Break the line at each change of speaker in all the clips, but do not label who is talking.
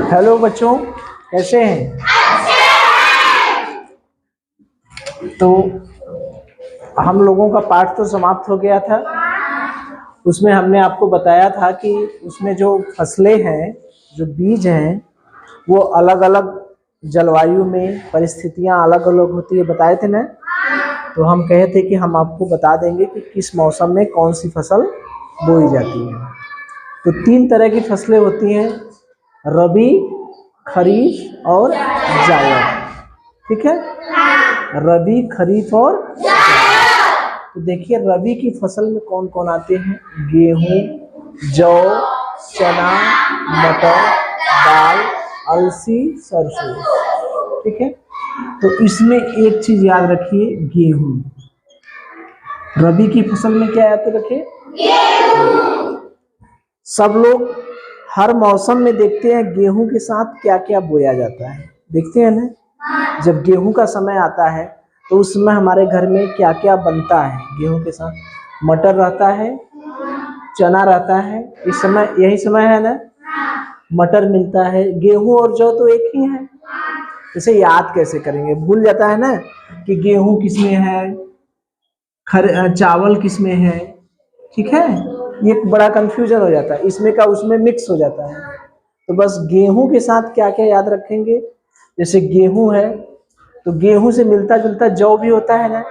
Hello बच्चों, कैसे हैं? तो हम लोगों का पाठ तो समाप्त हो गया था। उसमें हमने आपको बताया था कि उसमें जो फसलें हैं, जो बीज हैं, वो अलग अलग जलवायु में परिस्थितियां अलग अलग होती है, बताए थे ना। तो हम कहे थे कि हम आपको बता देंगे कि किस मौसम में कौन सी फसल बोई जाती है। तो 3 तरह की फसलें होती हैं, रबी, खरीफ और जायद। ठीक है, रबी, खरीफ और तो देखिए रबी की फसल में कौन कौन आते हैं? गेहूं, जौ, चना, मटर, दाल, अलसी, सरसों। ठीक है, तो इसमें एक चीज याद रखिए, गेहूं। रबी की फसल में क्या याद रखिए? सब लोग हर मौसम में देखते हैं गेहूं के साथ क्या क्या बोया जाता है, देखते हैं ना। जब गेहूं का समय आता है तो उस समय हमारे घर में क्या क्या बनता है? गेहूं के साथ मटर रहता है, चना रहता है। इस समय यही समय है ना, मटर मिलता है। गेहूं और जौ तो एक ही है। इसे याद कैसे करेंगे? भूल जाता है ना कि गेहूं किसमें है, चावल किसमें है। ठीक है, ये बड़ा कंफ्यूजन हो जाता है, इसमें का उसमें मिक्स हो जाता है। तो बस गेहूं के साथ क्या क्या याद रखेंगे? जैसे गेहूं है तो गेहूं से मिलता जुलता जौ भी होता है ना।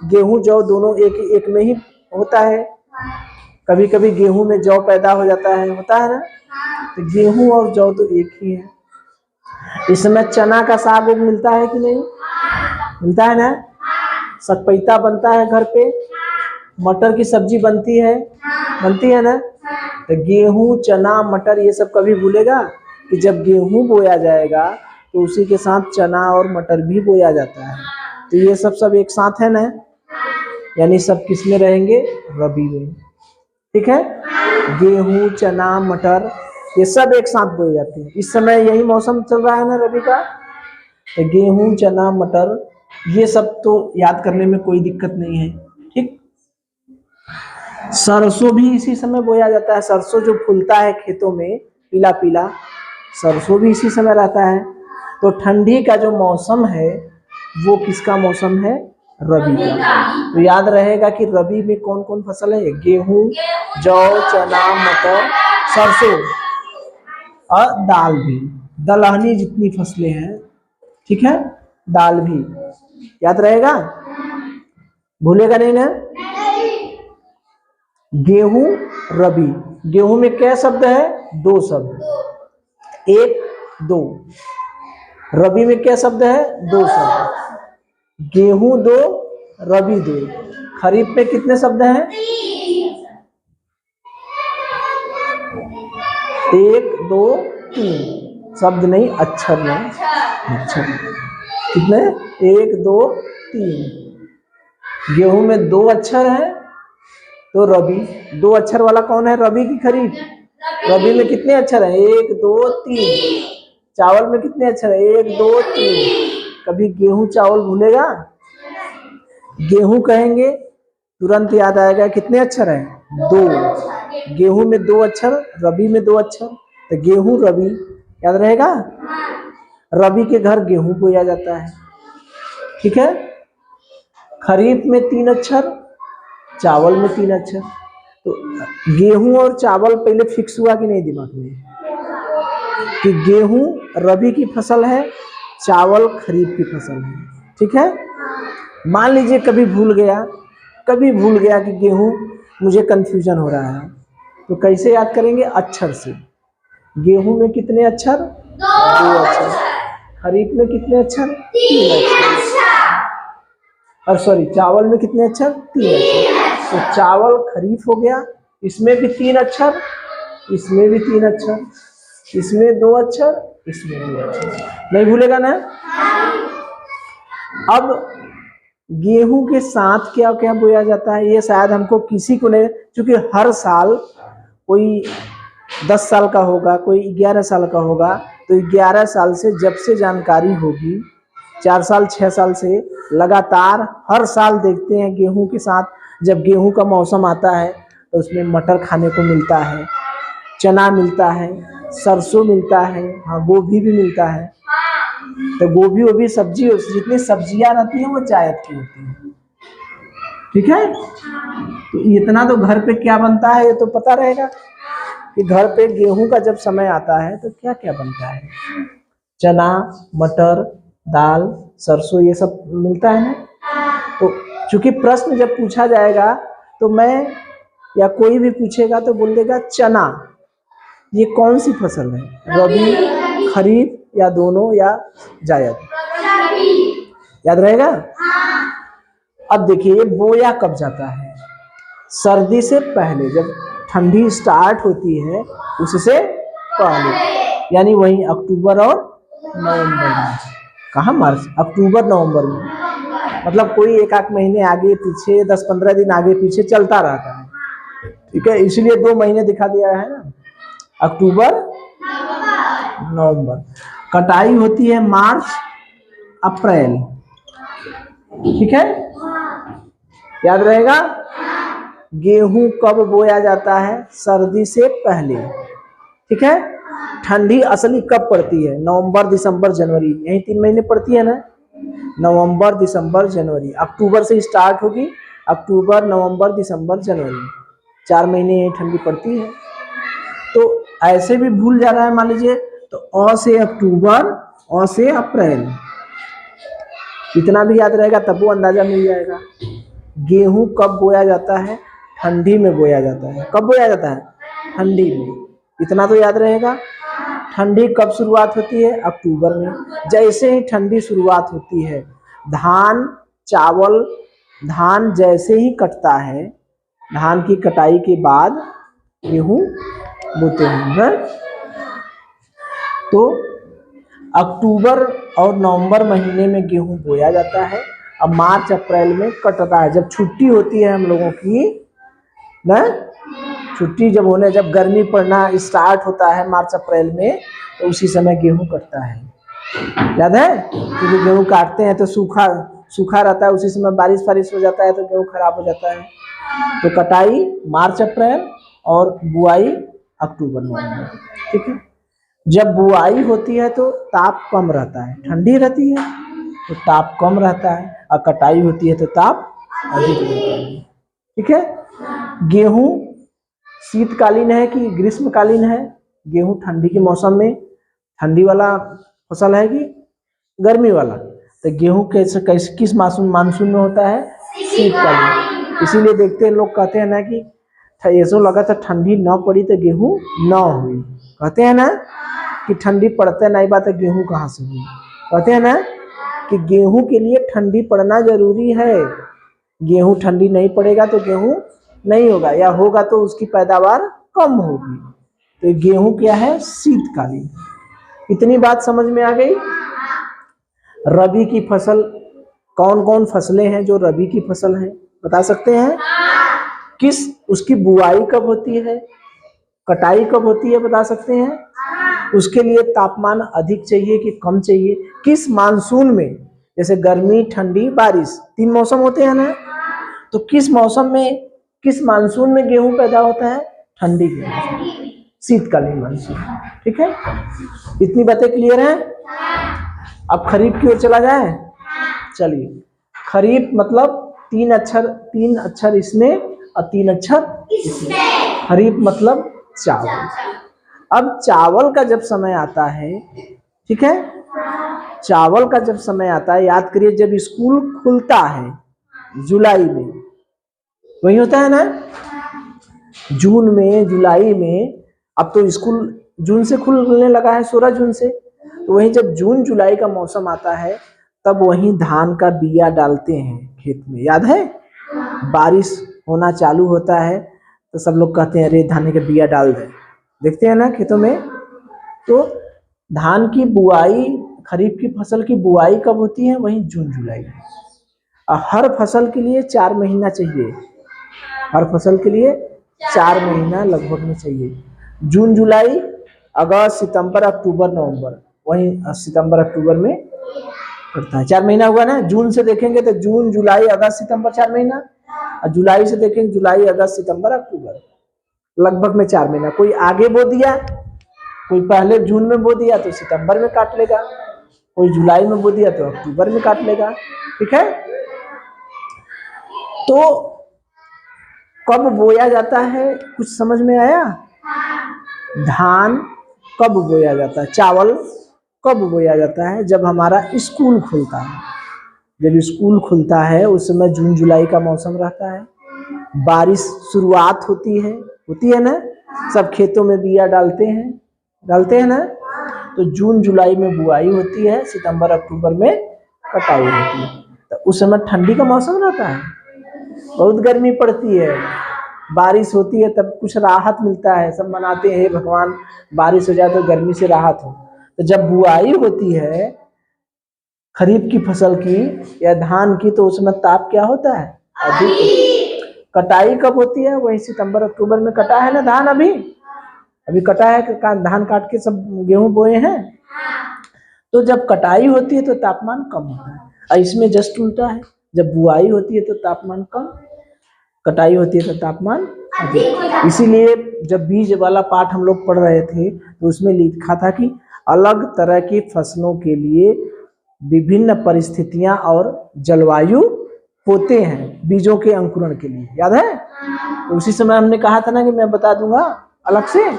गेहूं जौ दोनों एक एक में ही होता है। कभी कभी गेहूं में जौ पैदा हो जाता है, होता है ना। तो गेहूं और जौ तो एक ही है। इस समय चना का साग मिलता है कि नहीं? मिलता है ना। सतपैता बनता है घर पे, मटर की सब्जी बनती है ना। तो गेहूं, चना, मटर ये सब कभी भूलेगा कि जब गेहूं बोया जाएगा तो उसी के साथ चना और मटर भी बोया जाता है। तो ये सब एक साथ है ना, यानी सब किस में रहेंगे? रबी में। ठीक है, गेहूं, चना, मटर ये सब एक साथ बोए जाते हैं। इस समय यही मौसम चल रहा है ना रबी का। तो गेहूं, चना, मटर ये सब तो याद करने में कोई दिक्कत नहीं है। ठीक, सरसों भी इसी समय बोया जाता है। सरसों जो फूलता है खेतों में, पीला पीला, सरसों भी इसी समय रहता है। तो ठंडी का जो मौसम है वो किसका मौसम है? रबी का। तो याद रहेगा कि रबी में कौन कौन फसल है? गेहूं, जौ, चना, मटर, सरसों और दाल भी, दलहनी जितनी फसलें हैं। ठीक है, दाल भी याद रहेगा, भूलेगा नहीं ना। गेहूं, रबी। गेहूं में क्या शब्द है? 2 शब्द, 1, 2। रबी में क्या शब्द है? 2 शब्द। गेहूं 2, रबी 2। खरीफ में कितने शब्द हैं? 1, 2, 3 शब्द नहीं, अक्षर नहीं, अक्षर। कितने? 1, 2, 3। गेहूं में 2 अक्षर है तो रबी। 2 अक्षर वाला कौन है? रबी की खरीफ? रबी में कितने अक्षर है? 1, 2, 3। चावल में कितने अक्षर है? 1, 2, 3। कभी गेहूं चावल भूलेगा? गेहूं कहेंगे तुरंत याद आएगा कितने अक्षर है? 2। गेहूं में 2 अक्षर, रबी में 2 अक्षर, तो गेहूं रबी याद रहेगा। रबी के घर गेहूं बोया जाता है। ठीक है, खरीफ में 3 अक्षर, चावल में 3 अक्षर। तो गेहूं और चावल पहले फिक्स हुआ कि नहीं दिमाग में कि गेहूं रबी की फसल है, चावल खरीफ की फसल है। ठीक है, मान लीजिए कभी भूल गया कि गेहूं, मुझे कंफ्यूजन हो रहा है, तो कैसे याद करेंगे? अक्षर से। गेहूं में कितने अक्षर? 2 अक्षर। खरीफ में कितने अक्षर? 3 अक्षर। और सॉरी, चावल में कितने अक्षर? 3 अक्षर। तो चावल खरीफ हो गया, इसमें भी 3 अक्षर, इसमें भी 3 अक्षर, इसमें 2 अक्षर, इसमें 2 अक्षर। नहीं भूलेगा ना। अब गेहूं के साथ क्या क्या बोया जाता है ये शायद हमको किसी को नहीं, क्योंकि हर साल कोई 10 साल का होगा, कोई 11 साल का होगा। तो 11 साल से जब से जानकारी होगी, 4 साल 6 साल से लगातार हर साल देखते हैं गेहूं के साथ। जब गेहूं का मौसम आता है तो उसमें मटर खाने को मिलता है, चना मिलता है, सरसों मिलता है, हाँ गोभी भी मिलता है। तो गोभी वो भी सब्जी, जितनी सब्जियां रहती हैं वो जायद की होती हैं, ठीक है। तो इतना तो घर पे क्या बनता है ये तो पता रहेगा कि घर पे गेहूं का जब समय आता है तो क्या क्या बनता है। चना, मटर, दाल, सरसों, ये सब मिलता है ना। तो चूंकि प्रश्न जब पूछा जाएगा तो मैं या कोई भी पूछेगा तो बोल देगा चना, ये कौन सी फसल है, रबी, खरीफ या दोनों या जायद, याद रहेगा। अब देखिए बोया कब जाता है, सर्दी से पहले, जब ठंडी स्टार्ट होती है उससे पहले, यानी वही अक्टूबर और नवंबर में। कहाँ मार्च, अक्टूबर नवंबर में, मतलब कोई एक आध महीने आगे पीछे, 10-15 दिन आगे पीछे चलता रहता है, ठीक है। इसलिए 2 महीने दिखा दिया है ना, अक्टूबर नवंबर। कटाई होती है मार्च अप्रैल, ठीक है, याद रहेगा। गेहूं कब बोया जाता है, सर्दी से पहले, ठीक है। ठंडी असली कब पड़ती है, नवंबर दिसंबर जनवरी, यही 3 महीने पड़ती है ना, नवंबर दिसंबर जनवरी। अक्टूबर से स्टार्ट होगी, अक्टूबर नवंबर दिसंबर जनवरी, 4 महीने यही ठंडी पड़ती है। तो ऐसे भी भूल जा रहा है मान लीजिए, तो अ से अक्टूबर, अ से अप्रैल, इतना भी याद रहेगा तब वो अंदाजा मिल जाएगा। गेहूं कब बोया जाता है, ठंडी में बोया जाता है। कब बोया जाता है, ठंडी में, इतना तो याद रहेगा। ठंडी कब शुरुआत होती है, अक्टूबर में। जैसे ही ठंडी शुरुआत होती है, धान चावल, धान जैसे ही कटता है, धान की कटाई के बाद गेहूं बोते हैं। तो अक्टूबर और नवंबर महीने में गेहूं बोया जाता है। अब मार्च अप्रैल में कटता है, जब छुट्टी होती है हम लोगों की ना, छुट्टी जब होने, जब गर्मी पड़ना स्टार्ट होता है मार्च अप्रैल में, तो उसी समय गेहूं कटता है, याद है। क्योंकि गेहूं काटते हैं तो सूखा सूखा रहता है, उसी समय बारिश फारिश हो जाता है तो गेहूं खराब हो जाता है। तो कटाई मार्च अप्रैल और बुआई अक्टूबर नवंबर, ठीक है। जब बुआई होती है तो ताप कम रहता है, ठंडी रहती है तो ताप कम रहता है, और कटाई होती है तो ताप अधिक रहता है, ठीक है। गेहूं शीतकालीन है कि ग्रीष्मकालीन है, गेहूं ठंडी के मौसम में ठंडी वाला फसल है कि गर्मी वाला, तो गेहूं कैसे कैसे किस मानसून में होता है, शीतकालीन। इसीलिए देखते हैं लोग कहते हैं ना कि ऐसा लगा था ठंडी ना पड़ी तो गेहूं ना हुई, कहते हैं ना कि ठंडी पड़ते नहीं बात है गेहूं कहाँ से हुई, कहते हैं ना कि गेहूं के लिए ठंडी पड़ना जरूरी है। गेहूं ठंडी नहीं पड़ेगा तो गेहूं नहीं होगा, या होगा तो उसकी पैदावार कम होगी। तो गेहूं क्या है, शीतकालीन। इतनी बात समझ में आ गई। रबी की फसल, कौन कौन फसलें हैं जो रबी की फसल हैं, बता सकते हैं। किस, उसकी बुआई कब होती है, कटाई कब होती है, बता सकते हैं। उसके लिए तापमान अधिक चाहिए कि कम चाहिए, किस मानसून में, जैसे गर्मी ठंडी बारिश 3 मौसम होते हैं ना, तो किस मौसम में, किस मानसून में गेहूं पैदा होता है, ठंडी के मौसम, शीतकालीन मानसून, ठीक है। इतनी बातें क्लियर हैं। अब खरीफ की ओर चला जाए, चलिए। खरीफ मतलब 3 अक्षर इसमें और 3 अक्षर इसमें। खरीफ मतलब चावल। अब चावल का जब समय आता है, ठीक है, चावल का जब समय आता है, याद करिए जब स्कूल खुलता है जुलाई में, वही होता है ना, जून में जुलाई में। अब तो स्कूल जून से खुलने लगा है, 16 जून से। तो वही जब जून जुलाई का मौसम आता है तब वही धान का बिया डालते हैं खेत में, याद है। बारिश होना चालू होता है तो सब लोग कहते हैं अरे धान का बिया डाल दे, देखते हैं ना खेतों में। तो धान की बुआई, खरीफ की फसल की बुआई कब होती है, वही जून जुलाई। और हर फसल के लिए 4 महीना चाहिए, हर फसल के लिए 4 महीना लगभग में चाहिए। जून जुलाई अगस्त सितंबर अक्टूबर नवंबर, वही सितंबर अक्टूबर में करता है। 4 महीना हुआ ना। जून से देखेंगे तो जून जुलाई अगस्त सितंबर 4 महीना, और जुलाई से देखेंगे जुलाई अगस्त सितंबर अक्टूबर, लगभग में 4 महीना। कोई आगे बो दिया, कोई पहले जून में बो दिया तो सितंबर में काट लेगा, कोई जुलाई में बो दिया तो अक्टूबर में काट लेगा। ठीक है, तो कब बोया जाता है कुछ समझ में आया? धान कब बोया जाता है, चावल कब बोया जाता है? जब हमारा स्कूल खुलता है। जब स्कूल खुलता है उस समय जून जुलाई का मौसम रहता है, बारिश शुरुआत होती है ना, सब खेतों में बिया डालते हैं ना, तो जून जुलाई में बुआई होती है, सितंबर अक्टूबर में कटाई होती है। तो उस समय ठंडी का मौसम रहता है, बहुत गर्मी पड़ती है, बारिश होती है, तब कुछ राहत मिलता है, सब मनाते हैं भगवान बारिश हो जाए तो गर्मी से राहत हो। तो जब बुआई होती है खरीफ की फसल की या धान की, तो उसमें ताप क्या होता है? अधिक। कटाई कब होती है? वही सितंबर अक्टूबर में कटा है ना धान, अभी कटा है, धान काट के सब गेहूं बोए हैं। तो जब कटाई होती है तो तापमान कम होता है, और इसमें जस्ट उल्टा है, जब बुआई होती है तो तापमान कम, कटाई होती है तो तापमान अधिक। इसीलिए जब बीज वाला पाठ हम लोग पढ़ रहे थे तो उसमें लिखा था कि अलग तरह की फसलों के लिए विभिन्न परिस्थितियां और जलवायु होते हैं बीजों के अंकुरण के लिए, याद है? तो उसी समय हमने कहा था ना कि मैं बता दूंगा अलग से।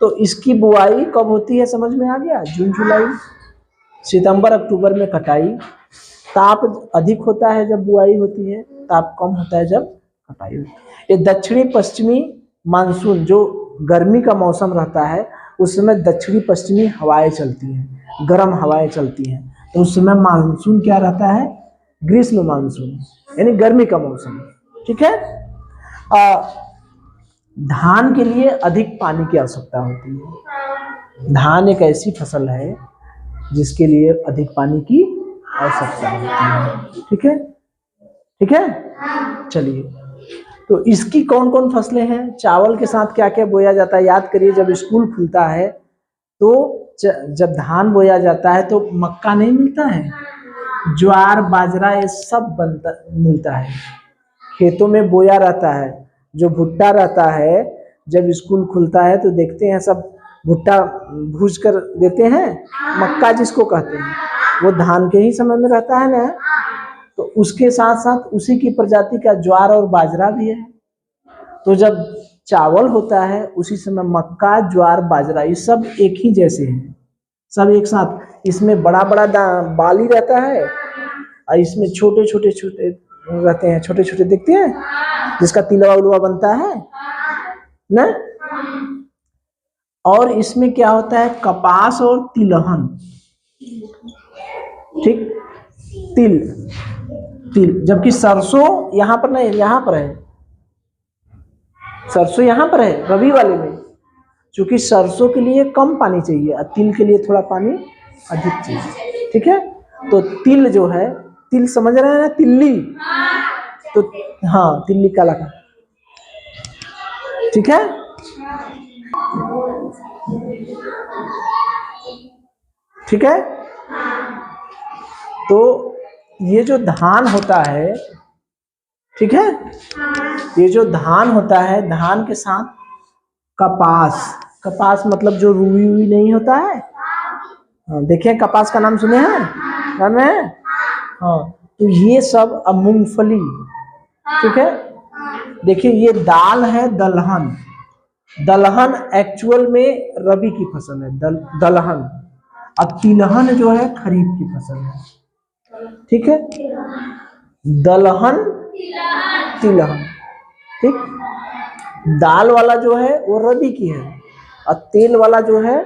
तो इसकी बुआई कब होती है समझ में आ गया? जून जुलाई। सितंबर अक्टूबर में कटाई। ताप अधिक होता है जब बुआई होती है, ताप कम होता है जब कटाई होती है। ये दक्षिणी पश्चिमी मानसून, जो गर्मी का मौसम रहता है उस समय दक्षिणी पश्चिमी हवाएं चलती हैं, गर्म हवाएं चलती हैं, तो उस समय मानसून क्या रहता है? ग्रीष्म मानसून, यानी गर्मी का मौसम। ठीक है, धान के लिए अधिक पानी की आवश्यकता होती है। धान एक ऐसी फसल है जिसके लिए अधिक पानी की आवश्यकता होती है। ठीक है, ठीक है, चलिए, तो इसकी कौन कौन फसलें हैं? चावल के साथ क्या क्या बोया जाता है याद करिए। जब स्कूल खुलता है तो जब धान बोया जाता है तो मक्का नहीं मिलता है, ज्वार बाजरा ये सब मिलता है, खेतों में बोया रहता है। जो भुट्टा रहता है जब स्कूल खुलता है तो देखते हैं सब भुट्टा भूज कर देते हैं, मक्का जिसको कहते हैं, वो धान के ही समय में रहता है ना। तो उसके साथ साथ उसी की प्रजाति का ज्वार और बाजरा भी है। तो जब चावल होता है उसी समय मक्का ज्वार बाजरा ये सब एक ही जैसे हैं, सब एक साथ। इसमें बड़ा बड़ा बाली रहता है और इसमें छोटे छोटे रहते हैं, छोटे छोटे दिखते हैं, जिसका तिलवा उलवा बनता है ना। और इसमें क्या होता है? कपास और तिलहन। ठीक, तिल, जबकि सरसों यहाँ पर नहीं, यहाँ पर है, सरसों यहाँ पर है रबी वाले में, क्योंकि सरसों के लिए कम पानी चाहिए और तिल के लिए थोड़ा पानी अधिक चाहिए। ठीक है, तो तिल जो है, तिल समझ रहे हैं ना, तिल्ली, तो हाँ तिल्ली काला का। ठीक है, ठीक है, तो ये जो धान होता है, ठीक है, ये जो धान होता है, धान के साथ कपास मतलब जो रुई हुई नहीं होता है, देखिए कपास का नाम सुने हैं, ध्यान में? हाँ, तो ये सब, अब मूंगफली, ठीक है, देखिए ये दाल है दलहन। दलहन एक्चुअल में रबी की फसल है, दलहन। अब तिलहन जो है खरीफ की फसल है। ठीक है, दलहन तिलहन, ठीक। दाल वाला जो है वो रबी की है और तेल वाला जो है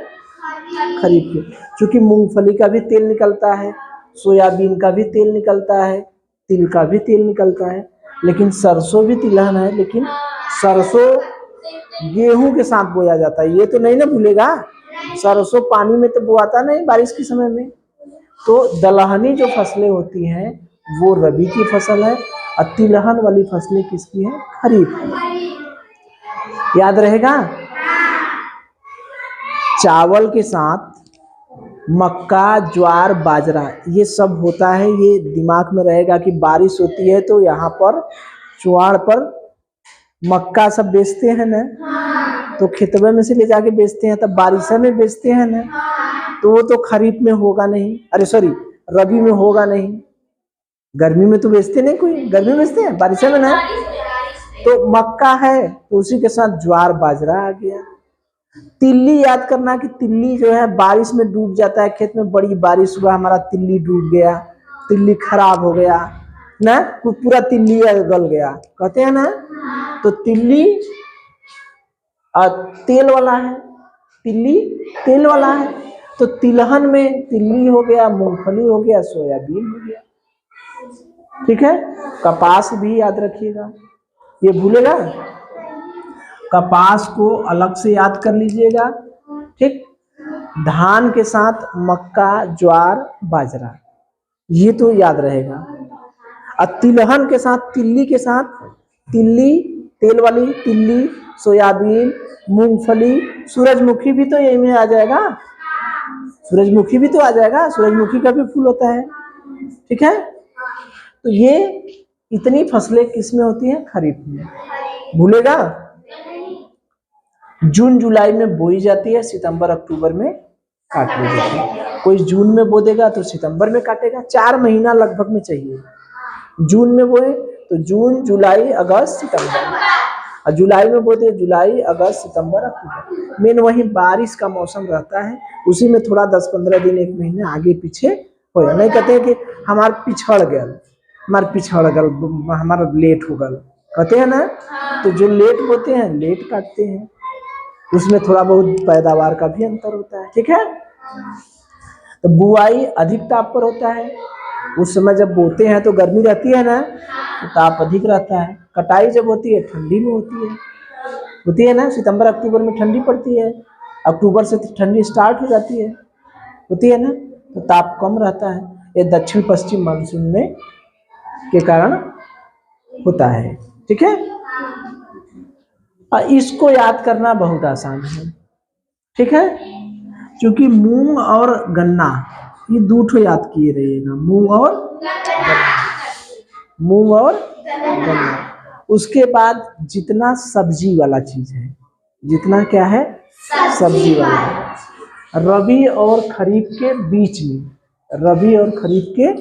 खरीफ की। क्योंकि मूंगफली का भी तेल निकलता है, सोयाबीन का भी तेल निकलता है, तिल का भी तेल निकलता है, लेकिन सरसों भी तिलहन है। लेकिन सरसों गेहूं के साथ बोया जाता है, ये तो नहीं ना भूलेगा। सरसों पानी में तो बोआता नहीं बारिश के समय में। तो दलहनी जो फसलें होती हैं वो रबी की फसल है और तिलहन वाली फसलें किसकी है? खरीफ की। याद रहेगा? चावल के साथ मक्का ज्वार बाजरा ये सब होता है, ये दिमाग में रहेगा कि बारिश होती है तो यहाँ पर चुआड़ पर मक्का सब बेचते हैं ना, तो खेतवे में से ले जाके बेचते हैं, तब बारिश में बेचते हैं ना, तो वो तो खरीफ में होगा नहीं, अरे सॉरी रबी में होगा नहीं, गर्मी में तो बेचते नहीं, कोई गर्मी में बेचते हैं, बारिश में ना। तो मक्का है तो उसी के साथ ज्वार बाजरा आ गया। तिल्ली याद करना कि तिल्ली जो है बारिश में डूब जाता है, खेत में बड़ी बारिश हुआ, हमारा तिल्ली डूब गया, तिल्ली खराब हो गया ना, पूरा तिल्ली गल गया, कहते हैं ना। तो तिल्ली तेल वाला है, तिल्ली तेल वाला है। तो तिलहन में तिल्ली हो गया, मूंगफली हो गया, सोयाबीन हो गया। ठीक है, कपास भी याद रखिएगा, ये भूलेगा, कपास को अलग से याद कर लीजिएगा। ठीक, धान के साथ मक्का ज्वार बाजरा, ये तो याद रहेगा। और तिलहन के साथ तिल्ली के साथ तिल्ली तेल वाली तिल्ली, सोयाबीन, मूंगफली, सूरजमुखी भी तो यही में आ जाएगा, सूरजमुखी भी तो आ जाएगा, सूरजमुखी का भी फूल होता है। ठीक है, तो ये इतनी फसलें किसमें होती हैं, खरीफ में, भूलेगा। जून जुलाई में बोई जाती है, सितंबर अक्टूबर में काट ली जाती है। कोई जून में बो देगा तो सितंबर में काटेगा, 4 महीना लगभग में चाहिए। जून में बोए तो जून जुलाई अगस्त सितंबर, और जुलाई में बोते जुलाई अगस्त सितंबर अक्टूबर। मेन वही बारिश का मौसम रहता है, उसी में थोड़ा 10-15 दिन 1 महीने आगे पीछे हो। नहीं कहते हैं कि हमार पिछड़ गल, हमारा लेट हो गल, कहते हैं ना। तो जो लेट होते हैं लेट काटते हैं, उसमें थोड़ा बहुत पैदावार का भी अंतर होता है। ठीक है, तो बुआई अधिक ताप पर होता है, उस समय जब बोते हैं तो गर्मी रहती है ना, तो ताप अधिक रहता है। कटाई जब होती है ठंडी में होती है ना, सितंबर अक्टूबर में ठंडी पड़ती है, अक्टूबर से ठंडी स्टार्ट हो जाती है, होती है ना, तो ताप कम रहता है। ये दक्षिण पश्चिम मानसून में के कारण होता है। ठीक है, इसको याद करना बहुत आसान है। ठीक है, क्योंकि मूंग और गन्ना ये दूठो याद किए रहिएगा, मूंग और गन्ना। उसके बाद जितना सब्जी वाला चीज है, जितना क्या है सब्जी वाला, रबी और खरीफ के बीच में, रबी और खरीफ के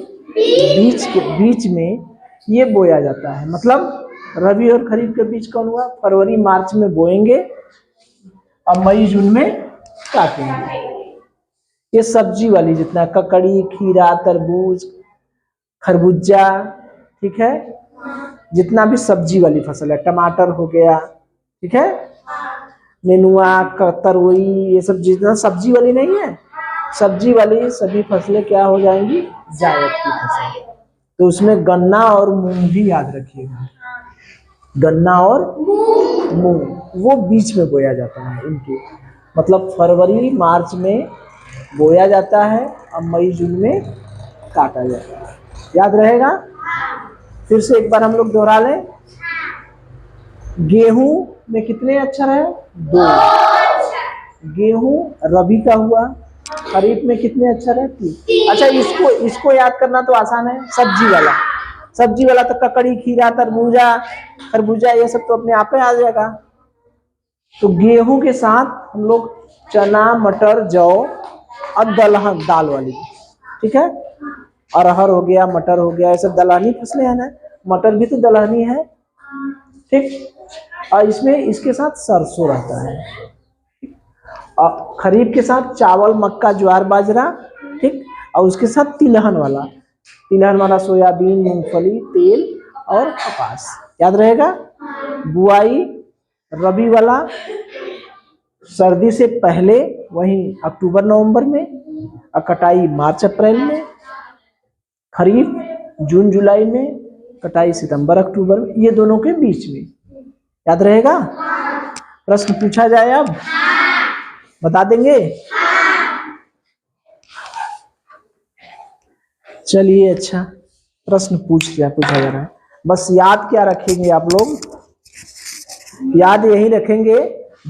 बीच में ये बोया जाता है। मतलब रबी और खरीफ के बीच कौन हुआ, फरवरी मार्च में बोएंगे और मई जून में काटेंगे। ये सब्जी वाली जितना ककड़ी, खीरा, तरबूज, खरबूजा, ठीक है, जितना भी सब्जी वाली फसल है, टमाटर हो गया, ठीक है, नेनुआ, तरोई, ये सब जितना सब्जी वाली नहीं है, सब्जी वाली सभी फसलें क्या हो जाएंगी, जायद की फसल। तो उसमें गन्ना और मूंग भी याद रखिएगा, गन्ना और मूंग वो बीच में बोया जाता है इनके, मतलब फरवरी मार्च में बोया जाता है और मई जून में काटा जाता है। याद रहेगा। फिर से एक बार हम लोग दोहरा लें, गेहूं में कितने अक्षर है, 2। गेहूं रबी का हुआ, खरीफ में कितने अक्षर है, 3। अच्छा, इसको याद करना तो आसान है, सब्जी वाला तो ककड़ी, खीरा, तरबूजा, खरबूजा ये सब तो अपने आप ही आ जाएगा। तो गेहूं के साथ हम लोग चना, मटर, जौ और दलहन, दाल वाली, ठीक है, अरहर हो गया, मटर हो गया, ये सब दलहनी फसलें हैं ना, मटर भी तो दलहनी है। ठीक, और इसमें इसके साथ सरसों रहता है। और खरीफ के साथ चावल, मक्का, ज्वार, बाजरा, ठीक, और उसके साथ तिलहन वाला सोयाबीन, मूंगफली, तेल और कपास। याद रहेगा। बुआई रबी वाला सर्दी से पहले, वही अक्टूबर नवंबर में, और कटाई मार्च अप्रैल में। खरीफ जून जुलाई में, कटाई सितंबर अक्टूबर में, ये दोनों के बीच में। याद रहेगा। प्रश्न पूछा जाए अब बता देंगे। चलिए, अच्छा प्रश्न पूछा जा रहा है। बस याद क्या रखेंगे आप लोग, याद यही रखेंगे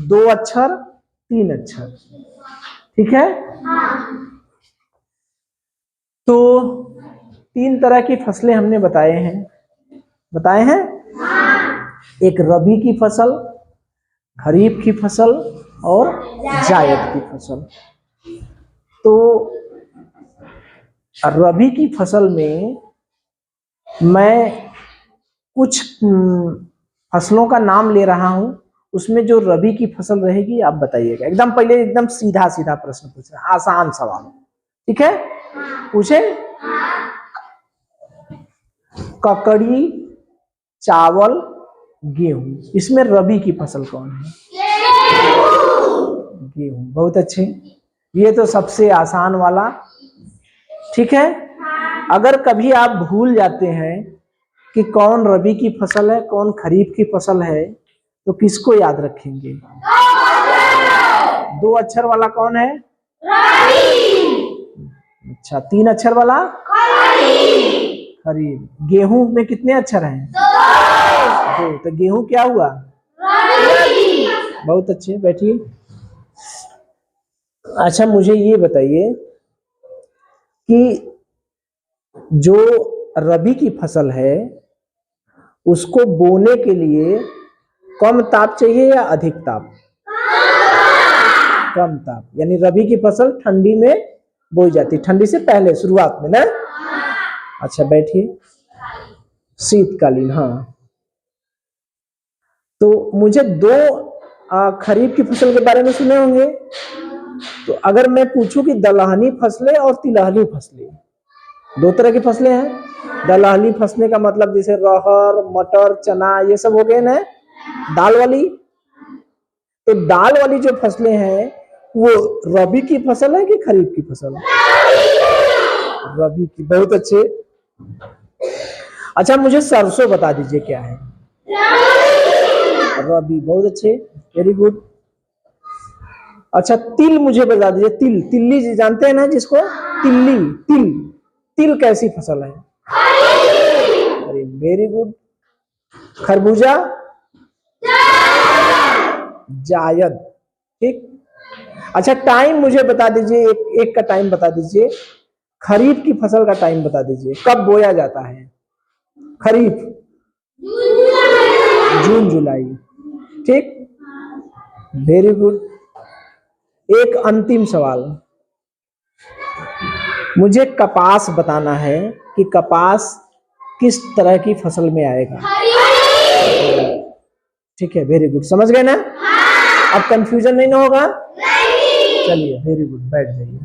2 अक्षर 3 अक्षर, ठीक है। तो 3 तरह की फसलें हमने बताए हैं। एक रबी की फसल, खरीफ की फसल और जायद की फसल। तो रबी की फसल में मैं कुछ फसलों का नाम ले रहा हूं, उसमें जो रबी की फसल रहेगी आप बताइएगा। एकदम पहले एकदम सीधा सीधा प्रश्न पूछ रहे हैं, आसान सवाल, ठीक है? पूछे। ककड़ी, चावल, गेहूं, इसमें रबी की फसल कौन है? गेहूं। बहुत अच्छे, ये तो सबसे आसान वाला, ठीक है। अगर कभी आप भूल जाते हैं कि कौन रबी की फसल है कौन खरीफ की फसल है, तो किसको याद रखेंगे? 2 अक्षर वाला कौन है? अच्छा, 3 अक्षर वाला? खरीफ। गेहूं में कितने अक्षर हैं? 2। तो गेहूं क्या हुआ? बहुत अच्छे, बैठिए। अच्छा, मुझे ये बताइए कि जो रबी की फसल है उसको बोने के लिए कम ताप चाहिए या अधिक ताप? कम ताप, यानी रबी की फसल ठंडी में बोई जाती, ठंडी से पहले शुरुआत में ना। अच्छा बैठिए। शीतकालीन, हाँ। तो मुझे 2 खरीफ की फसल के बारे में सुने होंगे। तो अगर मैं पूछूं कि दलहनी फसलें और तिलहनी फसलें, 2 तरह की फसलें हैं। दलहनी फसलें का मतलब जैसे रहर, मटर, चना, ये सब हो गए ना दाल वाली। तो दाल वाली जो फसलें हैं वो रबी की फसल है कि खरीफ की फसल है? रबी की। बहुत अच्छे। अच्छा, मुझे सरसों बता दीजिए क्या है? रबी। बहुत अच्छे, वेरी गुड। अच्छा, तिल मुझे बता दीजिए। तिल, तिल्ली जानते हैं ना जिसको? तिल्ली, तिल, तिल कैसी फसल है? अरे वेरी गुड। खरबूजा? जायद, ठीक। अच्छा, टाइम मुझे बता दीजिए, एक का टाइम बता दीजिए। खरीफ की फसल का टाइम बता दीजिए, कब बोया जाता है खरीफ? जून जुलाई, ठीक, वेरी गुड। एक अंतिम सवाल, मुझे कपास बताना है कि कपास किस तरह की फसल में आएगा? ठीक है, वेरी गुड। समझ गए ना? अब कंफ्यूजन नहीं ना होगा? चलिए, वेरी गुड, बैठ जाइए।